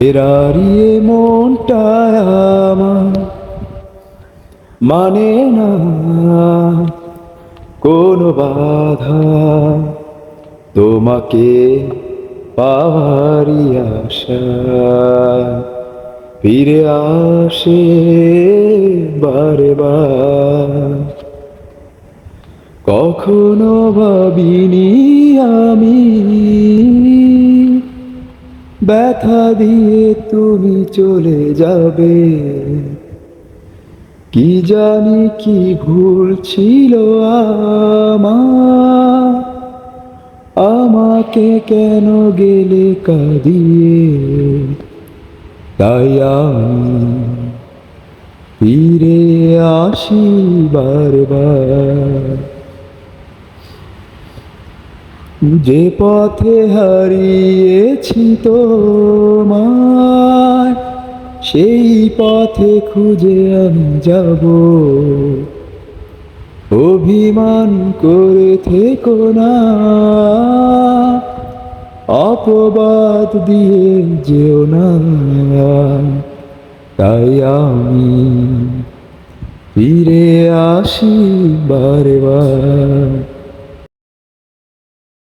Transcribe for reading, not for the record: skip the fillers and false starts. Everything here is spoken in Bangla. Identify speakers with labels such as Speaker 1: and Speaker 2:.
Speaker 1: এরারিয়ে মনটা আমার মানে না কোনো বাধা, তোমাকে পাওয়ারই আশা ফিরে আসে বারে বার। কখনো ভাবিনি আমি ব্যথা দিয়ে তুমি চলে যাবে, কি জানি কি ভুল ছিল আমার, আমাকে কেন গেলে কাঁদিয়ে। তাই আমি ফিরে আসি বারবার, যে পথে হারিয়েছি তোমায় সেই পথে খুঁজে আমি যাব। অভিমান করে থেকো না, অপবাদ দিয়ে যেও না, তাই আমি ফিরে আসি বারে বার।